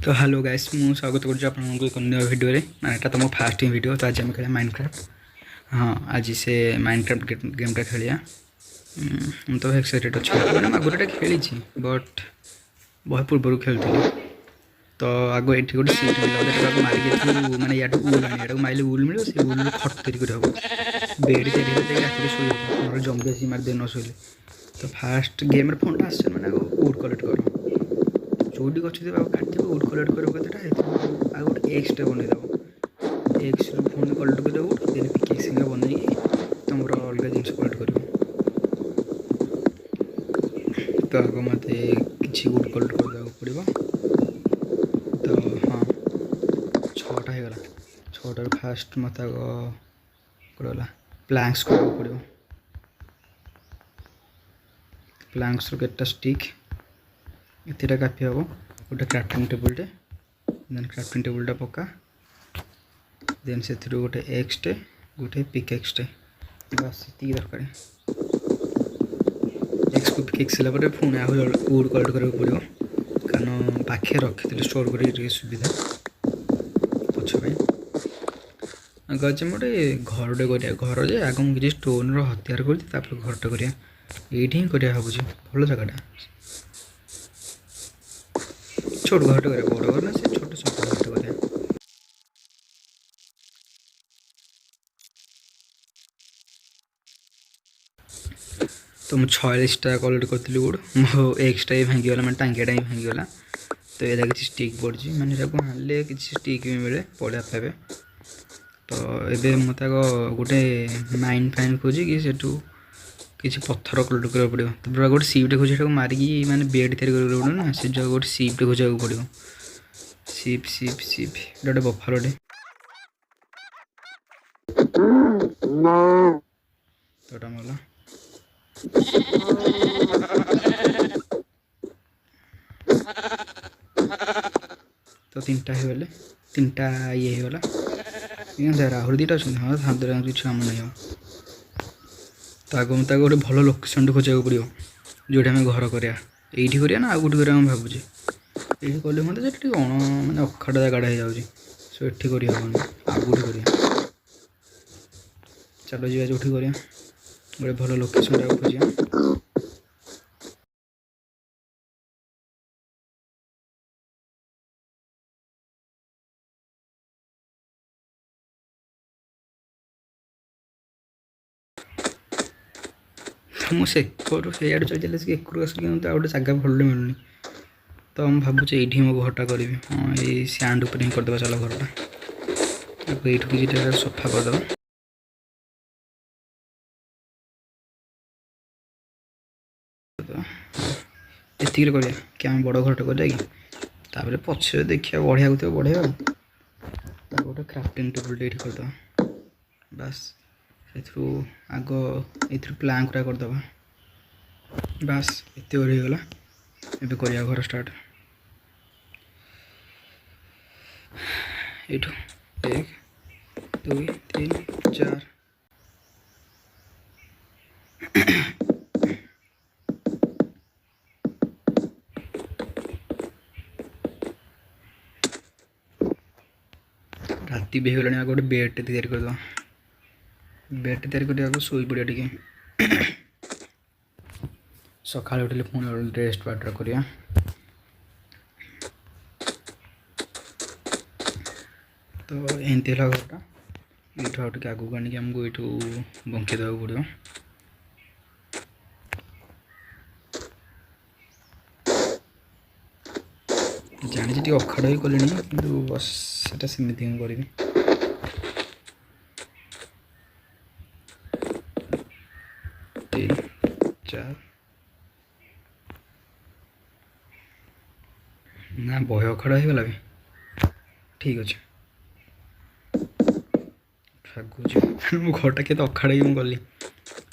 तो hello guys मु स्वागत करुँ आपको एक अन्य भिडियो माने एटा तुम फास्ट भिडियो। तो आज आम खेल माइनक्राफ्ट। हाँ आज से माइनक्राफ्ट गेमटा खेलिया। हम तो एक्साइटेड अच्छे मैंने आगुरी खेली बट बहुत पूर्व खेलुँ। तो आग ये गोटे सीट मिला मारिक मैंने या उल आने मारे उल मिले से उल खट तरीके हम बेड तैयारी रात शुभ जम्बी आस मारे न शुले। तो फास्ट गेम फोन आस मैंने उड कलेक्ट कर जो गच काट उड कलेक्ट कर गोटे एक्सटे बनईदेव एक्स पुणी कलेक्ट कर देन पिकेक्स बनई तुम अलग जिन कलेक्ट कर। तो आग मत कि उड कलेक्ट करने पड़ो। तो हाँ 6टा होगला 6टार फास्ट मत आग कौन प्लांक्स करा पड़ो। प्लांक्स केटा स्टिक ये काफी हम गोटे क्राफ्टिंग टेबुलटे देन क्राफ्टिंग टेबुलटा पका देन से गोटे एक्सटे गोटे पिकेक्सटे बस ये दरकार। एक्स को पिकेक्स सारापर पुणी आ उड कलेक्ट करा पड़ो कारण पाखे रखी स्टोर कर सुविधा पछपाई। आगे अच्छे गोटे घरटे कर घर आग मुझे स्टोन हथियार कर घरटे कर ये भावुँ भल जगटा छोट घरटे कर बड़ घर ना से छोट छोट घरटे कर। तो मुझे 46टा कलेक्ट करी गुड़ मो एक्सटा ही भांगीगला मैंने टांगियाटा ही भांगीगला। तो ये किसी स्टिक पड़ी मैंने हाणिले किसी स्टिक भी मिले पड़ा पे। तो ये मत गोटे माइन फाइन खोजी कि सेठू किसी पत्थर कलेक्ट करा पड़ो। तो गोटे सीपटे खोज मारिकी मैंने बेड तैयारी पड़ो ना से जो गोटे सीपटे खोजा पड़ो। सीप सीप सीप गोटे बफालोटे तो मला तो 3टा होगले 3टा ये होगा आहरी 2टा अच्छे हाँ कि आम नहीं। तो आग मत गोटे भल लोकेशन खोजा पड़ो जो आम घर करा ये ना आउट करा भावुँ ये कले मत मैंने अखाड़ा जगड़ा हो जाऊँगी सो ये करहबन आगुट कर चलो जा जो कर गोटे भल लोकेशन खोजा। तो मुझे से चल चल एक आस गोटे जगह भल मिलूनी। तो हम भावुँ ये मो घरटा करी हाँ ये सैंड उपर करदे चल घरटा ये कि सफा करदे। ये कर कि आम बड़ घरटे कर कि पछे देखिए बढ़िया को बढ़िया गोटे क्राफ्टिंग टेबुल ये करदे बास से आग ये प्लांक करदे बास एत होगला। एबे करिया घर स्टार्ट ये 1 2 3 4 राति भी होगा आगे गोटे बेड तैयारी करदे बेड तैयारी कर शोई पड़ा टे सका उठे पुणी रेस्ट वाटर करिया। तो एमती है घरटा ये आगे आगू आनिक आमको ये बंकी देवा पड़ो। जानी अखाड़ ही कले कि बस से सेमती ही करी 3 4 ना बह अखाड़ होगला भी ठीक अच्छे मो घरटा के अखाड़ ही गली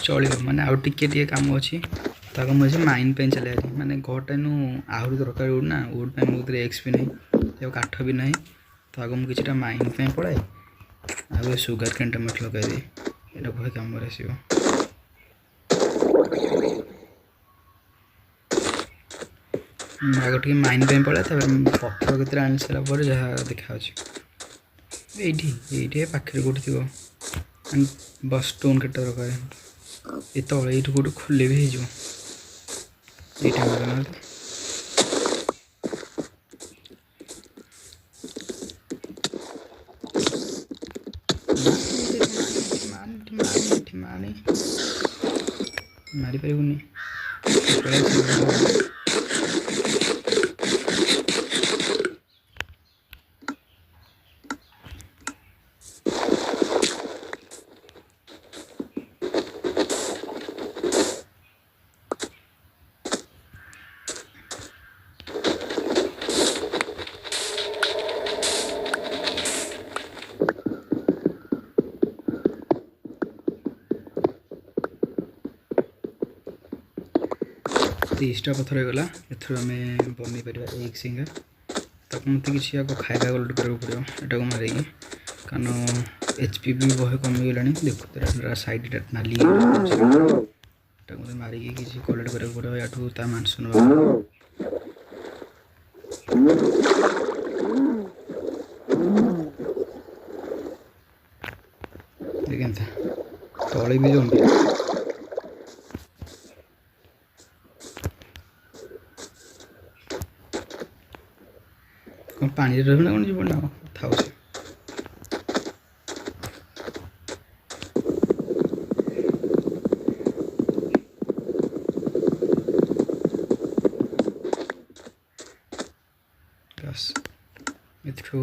चलो मैंने आउ टे कम अच्छी तो मुझे माइन पे चले मैंने घरटा नु आहरी दरकार उड ना उड पे मुझे एक्स भी नहीं काठ भी नहीं। तो आगे मुझे किसी माइन पे पड़ाए आगे सुगर कैन टमेट लगे ये बहुत कम आस। आग टे माइन पे पड़ा पत्थर केते आनी सारापर जहाँ देखा ये पाखे कौट थी बस स्टोन केटा दरकार ये तले ये कौट खोले भी हो मारी पारे तीसटा पथर होगा एथर आम बन पार एग सिंगा तक मत कि आगे खाଇବା गलट करा पड़ो यहाँ मारे कारण HP भी बहे कमीगला देखो सैड नाली मत मारिकी किसी कलेक्ट करा पड़ो या मांस देखा तले भी जमी कौन पानी रही ना कौन जीवन ना था बस एथरू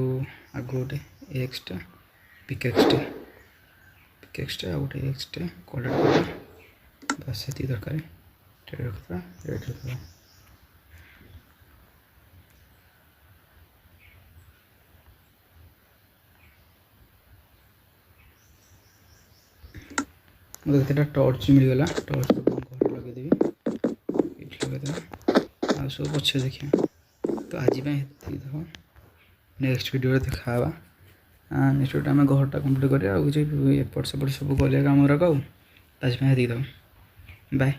आग गोटे एक्सटा पिकेक्सटे आ गोटे एक्सटे कलेक्ट कर बस से दरकार रखा रेड रखा मतलब केटा टर्च मिलगला टर्च घर लगेदेवी ये लगेदेवी आ सब पछे देखिए तो आज देखो नेक्स्ट वीडियो देखा नेक्स्ट वीडियो आम घरटा कम्प्लीट करें किसी एपट सेपट सब करें कम गुराक आज देखो बाय।